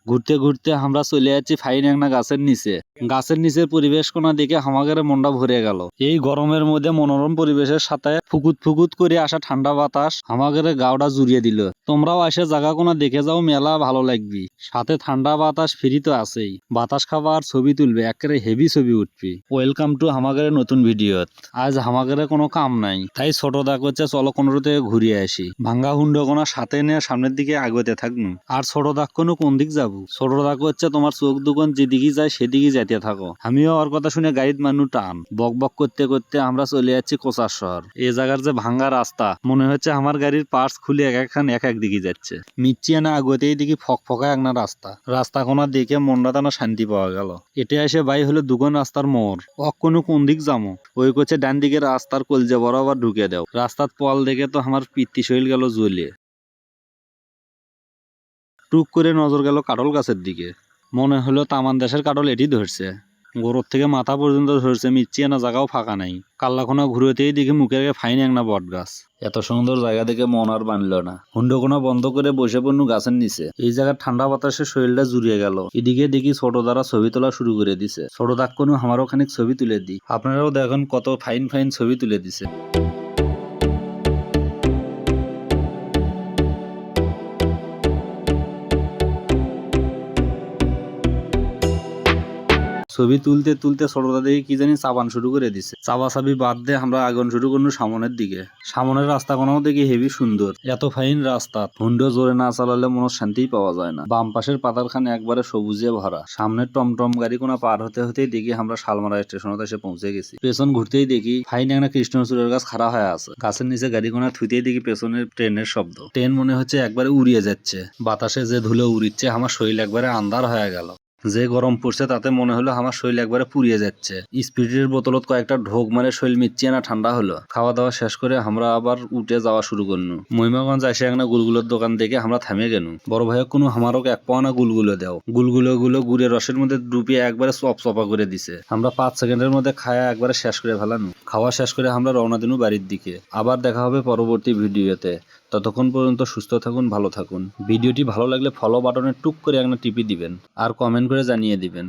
ঘুরতে ঘুরতে আমরা চলে যাচ্ছি ফাইন একটা গাছের নিচে। গাছের নিচের পরিবেশ কোনা দেখে আমাদের মনটা ভরে গেল। এই গরমের মধ্যে মনোরম পরিবেশের সাথে ফুকুত ফুকুত করে আসা ঠান্ডা বাতাস আমাদের গাওটা জুড়িয়ে দিল। তোমরাও এসে জায়গা কোনা দেখে যাও, মেলা ভালো লাগবি। সাথে ঠান্ডা বাতাস ফ্রি তো আছেই, বাতাস খাবা আর ছবি তুলবে, একেবারে হেভি ছবি উঠবি। ওয়েলকাম টু আমাদের নতুন ভিডিও। আজ আমাদের কোনো কাম নাই, তাই ছোট দা করছে চলো কোনো থেকে ঘুরিয়ে আসি। ভাঙ্গা হুন্ড কোনা সাথে নিয়ে সামনের দিকে আগতে থাকবো। আর ছোট দা কোন দিক যাবো? ছোট দা করছে তোমার চোখ দোকান যেদিকে যায় সেদিকে যাইতে থাকো। আমিও ওর কথা শুনে গাড়ির মানুষ টান বক বক করতে করতে আমরা চলে যাচ্ছি কোচার শহর। এই জায়গার যে ভাঙ্গা রাস্তা, মনে হচ্ছে আমার গাড়ির পার্টস খুলে এক এক দিকে যাচ্ছে। মিচ্ছিয়ে না আগতেই দেখি ফকফকা একটা রাস্তা কোনা দেখে মনটা টানা শান্তি পাওয়া গেল। এটা এসে বাই হলো দুগন রাস্তার মোড়। কোন দিক যাবো? ওই করছে ডান দিকে রাস্তার কলজে বরাবর ঢুকে দাও। রাস্তার পল দেখে তো আমার পিত্তি শরীর গেল জ্বলিয়ে। টুক করে নজর গেল কাটল গাছের দিকে। মনে হলো তামান দেশের কাটল এটি ধরছে। গোড়র থেকে মাথা পর্যন্ত ধরছে, মিচ্ছি না জায়গাও ফাঁকা নাই। কাল্লাখোনা ঘুরেতেই দেখি মুখের ফাইন একটা বট গাছ। এত সুন্দর জায়গা দেখে মন আর বানল না। হুন্ডকোনা বন্ধ করে বসে পড়নু গাছের নিচে। এই জায়গার ঠান্ডা বাতাসে শরীরটা জুড়িয়ে গেল। এদিকে দেখি ছোট দ্বারা ছবি তোলা শুরু করে দিছে। ছোট দাগ কোনো আমারও খানিক ছবি তুলে দিই। আপনারাও দেখেন কত ফাইন ফাইন ছবি তুলে দিছে। ছবি তুলতে তুলতে ছোটদা দেখি কি জানি চাবান শুরু করে দিছে। চাবি বাদ দিয়ে আমরা আগুন শুরু করলু সামনের দিকে। সামনের রাস্তা কোনাও দেখি হেভি সুন্দর। এত ফাইন রাস্তা হুন্ড জোরে না চালালে মনে শান্তিই পাওয়া যায় না। বাম পাশের পাতারখানে একবারে সবুজে ভরা। সামনের টমটম গাড়ি কোনা পার হতে হতেই দেখি আমরা শালমারা স্টেশনে এসে পৌঁছে গেছি। পেছন ঘুরতেই দেখি ফাইন একটা কৃষ্ণচূড়ের গাছ খাড়া হয়ে আছে। গাছের নিচে গাড়ি কোনা থুইতেই দেখি পেছনের ট্রেনের শব্দ। ট্রেন মনে হচ্ছে একবারে উড়িয়ে যাচ্ছে। বাতাসে যে ধুলো উড়িচ্ছে, আমার শরীর একবারে আন্ধার হয়ে গেল। যে গরম পড়ছে তাতে মনে হলো আমার শরীর একবারে পুড়িয়ে যাচ্ছে। স্পিরিটের বোতলত কয়েকটা ঢোক মারে শরীর মিচ্ছিয়ে না ঠান্ডা হলো। খাওয়া দাওয়া শেষ করে আমরা আবার উঠে যাওয়া শুরু করলু। মহিমাগঞ্জ এসে একটা গুলগুলোর দোকান দেখে আমরা থামে গেলু। বড় ভাইয়া কোনো আমারও এক পাওয়া গুলগুলো দেও। গুলো গুড়ের রসের মধ্যে ডুবিয়ে একবারে চপা করে দিছে। আমরা 5 সেকেন্ডের মধ্যে খায়া একবারে শেষ করে ফেলানু। খাওয়া শেষ করে আমরা রওনা দিনু বাড়ির দিকে। আবার দেখা হবে পরবর্তী ভিডিওতে। ততক্ষণ পর্যন্ত সুস্থ থাকুন, ভালো থাকুন। ভিডিওটি ভালো লাগলে ফলো বাটনে টুক করে একটা টিপি দিবেন আর কমেন্ট করে জানিয়ে দিবেন।